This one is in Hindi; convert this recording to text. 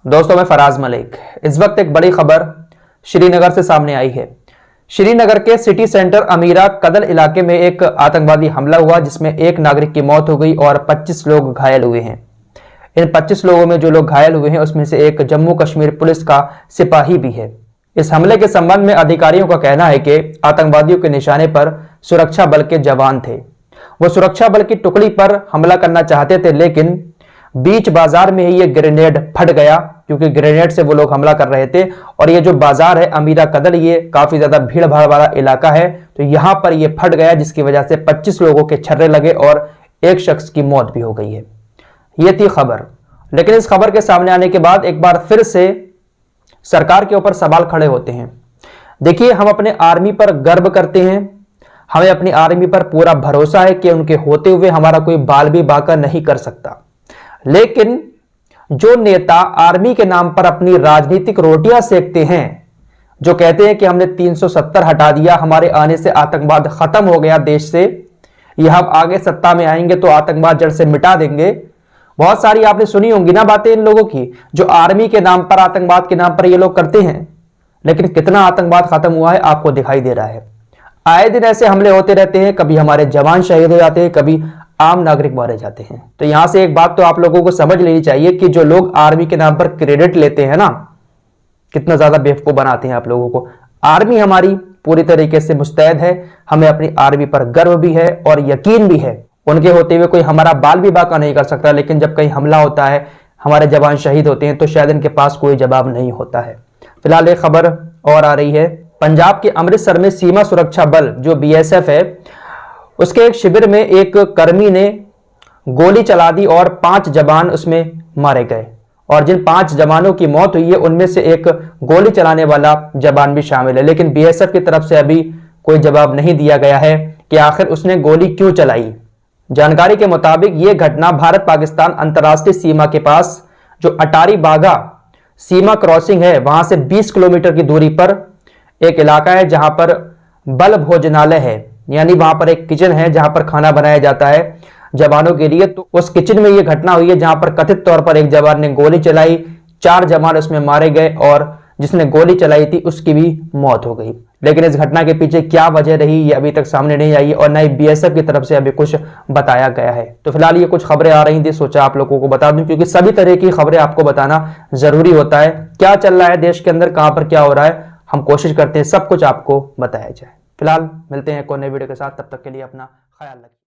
दोस्तों, मैं फराज मलिक। इस वक्त एक बड़ी खबर श्रीनगर से सामने आई है। श्रीनगर के सिटी सेंटर अमीरा कदल इलाके में एक आतंकवादी हमला हुआ जिसमें एक नागरिक की मौत हो गई और 25 लोग घायल हुए हैं। इन 25 लोगों में जो लोग घायल हुए हैं उसमें से एक जम्मू कश्मीर पुलिस का सिपाही भी है। इस हमले के संबंध में अधिकारियों का कहना है कि आतंकवादियों के निशाने पर सुरक्षा बल के जवान थे। वो सुरक्षा बल की टुकड़ी पर हमला करना चाहते थे, लेकिन बीच बाजार में ही ये ग्रेनेड फट गया, क्योंकि ग्रेनेड से वो लोग हमला कर रहे थे। और ये जो बाजार है अमीरा कदल, ये काफी ज्यादा भीड़ भाड़ वाला इलाका है, तो यहां पर ये फट गया जिसकी वजह से 25 लोगों के छर्रे लगे और एक शख्स की मौत भी हो गई है। ये थी खबर। लेकिन इस खबर के सामने आने के बाद एक बार फिर से सरकार के ऊपर सवाल खड़े होते हैं। देखिए, हम अपने आर्मी पर गर्व करते हैं, हमें अपनी आर्मी पर पूरा भरोसा है कि उनके होते हुए हमारा कोई बाल भी बांका नहीं कर सकता। लेकिन जो नेता आर्मी के नाम पर अपनी राजनीतिक रोटियां सेकते हैं, जो कहते हैं कि हमने 370 हटा दिया, हमारे आने से आतंकवाद खत्म हो गया देश से, यह हम आगे सत्ता में आएंगे तो आतंकवाद जड़ से मिटा देंगे। बहुत सारी आपने सुनी होंगी ना बातें इन लोगों की, जो आर्मी के नाम पर, आतंकवाद के नाम पर ये लोग करते हैं। लेकिन कितना आतंकवाद खत्म हुआ है आपको दिखाई दे रहा है। आए दिन ऐसे हमले होते रहते हैं, कभी हमारे जवान शहीद हो जाते हैं, कभी आम नागरिक मारे जाते हैं। तो यहां से एक बात तो आप लोगों को समझ लेनी चाहिए कि जो लोग आर्मी के नाम पर क्रेडिट लेते हैं ना, कितना ज्यादा बेवकूफ बनाते हैं आप लोगों को। आर्मी हमारी पूरी तरीके से मुस्तैद है, हमें अपनी आर्मी पर गर्व भी है और यकीन भी है। उनके होते हुए कोई हमारा बाल भी बांका नहीं कर सकता, लेकिन जब कहीं हमला होता है, हमारे जवान शहीद होते हैं, तो शायद इनके पास कोई जवाब नहीं होता है। फिलहाल एक खबर और आ रही है। पंजाब के अमृतसर में सीमा सुरक्षा बल जो BSF है, उसके एक शिविर में एक कर्मी ने गोली चला दी और 5 जवान उसमें मारे गए। और जिन 5 जवानों की मौत हुई है उनमें से एक गोली चलाने वाला जवान भी शामिल है। लेकिन BSF की तरफ से अभी कोई जवाब नहीं दिया गया है कि आखिर उसने गोली क्यों चलाई। जानकारी के मुताबिक यह घटना भारत पाकिस्तान अंतर्राष्ट्रीय सीमा के पास जो अटारी बागा सीमा क्रॉसिंग है, वहां से 20 किलोमीटर की दूरी पर एक इलाका है जहां पर बल भोजनालय है, यानी वहां पर एक किचन है जहां पर खाना बनाया जाता है जवानों के लिए। तो उस किचन में यह घटना हुई है जहां पर कथित तौर पर एक जवान ने गोली चलाई, 4 जवान उसमें मारे गए और जिसने गोली चलाई थी उसकी भी मौत हो गई। लेकिन इस घटना के पीछे क्या वजह रही ये अभी तक सामने नहीं आई और न ही BSF की तरफ से अभी कुछ बताया गया है। तो फिलहाल ये कुछ खबरें आ रही थी, सोचा आप लोगों को बता दूं, क्योंकि सभी तरह की खबरें आपको बताना जरूरी होता है। क्या चल रहा है देश के अंदर, कहां पर क्या हो रहा है, हम कोशिश करते हैं सब कुछ आपको बताया जाए। फिलहाल मिलते हैं एक और नए वीडियो के साथ, तब तक के लिए अपना ख्याल रखिए।